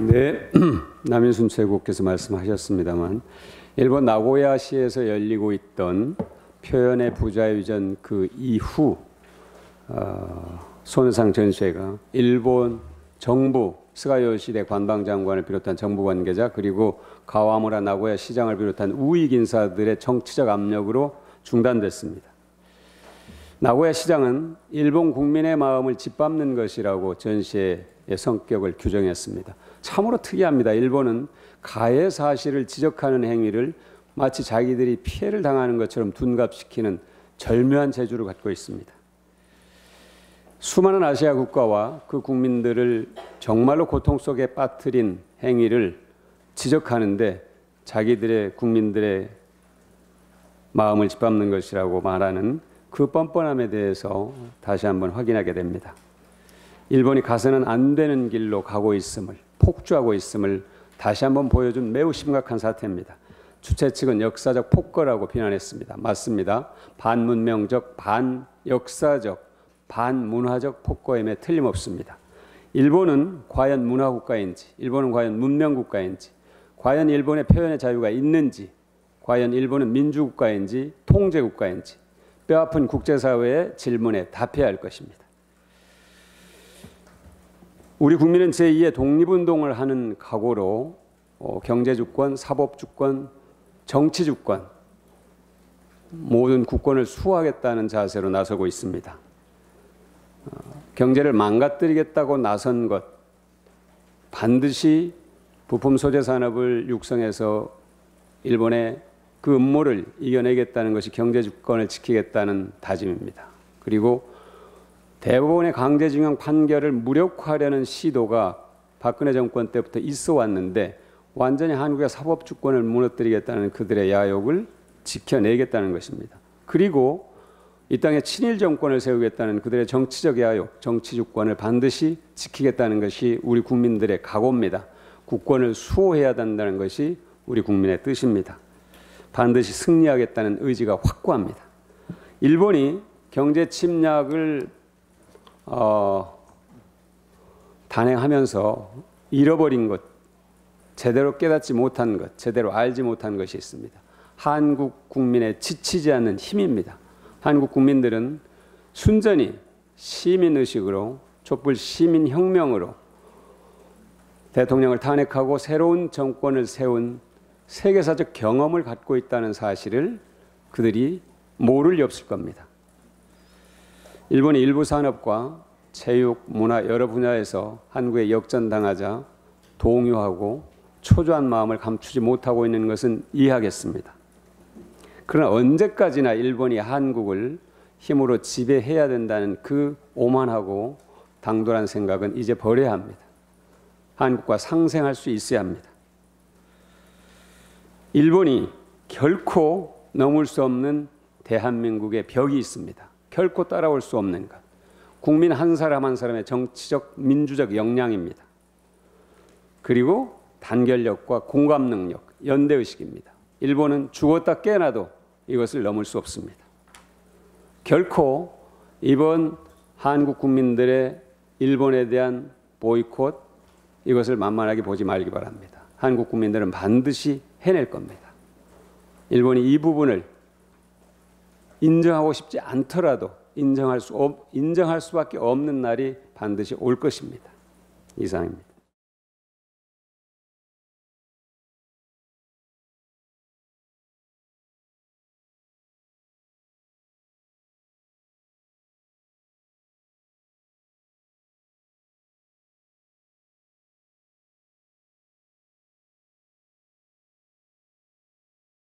네, 남인순 최고께서 말씀하셨습니다만 일본 나고야시에서 열리고 있던 표현의 부자유전 그 이후 손해상 전시회가 일본 정부 스가 요시대 관방장관을 비롯한 정부 관계자 그리고 가와무라 나고야 시장을 비롯한 우익 인사들의 정치적 압력으로 중단됐습니다. 나고야 시장은 일본 국민의 마음을 짓밟는 것이라고 전시회의 성격을 규정했습니다. 참으로 특이합니다. 일본은 가해 사실을 지적하는 행위를 마치 자기들이 피해를 당하는 것처럼 둔갑시키는 절묘한 재주를 갖고 있습니다. 수많은 아시아 국가와 그 국민들을 정말로 고통 속에 빠뜨린 행위를 지적하는데 자기들의 국민들의 마음을 짓밟는 것이라고 말하는 그 뻔뻔함에 대해서 다시 한번 확인하게 됩니다. 일본이 가서는 안 되는 길로 가고 있음을, 폭주하고 있음을 다시 한번 보여준 매우 심각한 사태입니다. 주최 측은 역사적 폭거라고 비난했습니다. 맞습니다. 반문명적, 반역사적, 반문화적 폭거임에 틀림없습니다. 일본은 과연 문화국가인지, 일본은 과연 문명국가인지, 과연 일본의 표현의 자유가 있는지, 과연 일본은 민주국가인지 통제국가인지 뼈아픈 국제사회의 질문에 답해야 할 것입니다. 우리 국민은 제2의 독립운동을 하는 각오로 경제주권, 사법주권, 정치주권 모든 국권을 수호하겠다는 자세로 나서고 있습니다. 경제를 망가뜨리겠다고 나선 것, 반드시 부품 소재 산업을 육성해서 일본의 그 음모를 이겨내겠다는 것이 경제주권을 지키겠다는 다짐입니다. 그리고 대법원의 강제징용 판결을 무력화하려는 시도가 박근혜 정권 때부터 있어 왔는데 완전히 한국의 사법주권을 무너뜨리겠다는 그들의 야욕을 지켜내겠다는 것입니다. 그리고 이 땅에 친일 정권을 세우겠다는 그들의 정치적 야욕, 정치주권을 반드시 지키겠다는 것이 우리 국민들의 각오입니다. 국권을 수호해야 된다는 것이 우리 국민의 뜻입니다. 반드시 승리하겠다는 의지가 확고합니다. 일본이 경제 침략을 단행하면서 잃어버린 것, 제대로 깨닫지 못한 것, 제대로 알지 못한 것이 있습니다. 한국 국민의 지치지 않는 힘입니다. 한국 국민들은 순전히 시민의식으로 촛불 시민혁명으로 대통령을 탄핵하고 새로운 정권을 세운 세계사적 경험을 갖고 있다는 사실을 그들이 모를 리 없을 겁니다. 일본이 일부 산업과 체육, 문화 여러 분야에서 한국에 역전당하자 동요하고 초조한 마음을 감추지 못하고 있는 것은 이해하겠습니다. 그러나 언제까지나 일본이 한국을 힘으로 지배해야 된다는 그 오만하고 당돌한 생각은 이제 버려야 합니다. 한국과 상생할 수 있어야 합니다. 일본이 결코 넘을 수 없는 대한민국의 벽이 있습니다. 결코 따라올 수 없는 것. 국민 한 사람 한 사람의 정치적, 민주적 역량입니다. 그리고 단결력과 공감 능력, 연대의식입니다. 일본은 죽었다 깨어나도 이것을 넘을 수 없습니다. 결코 이번 한국 국민들의 일본에 대한 보이콧, 이것을 만만하게 보지 말기 바랍니다. 한국 국민들은 반드시 해낼 겁니다. 일본이 이 부분을 인정하고 싶지 않더라도 인정할 수밖에 없는 날이 반드시 올 것입니다. 이상입니다.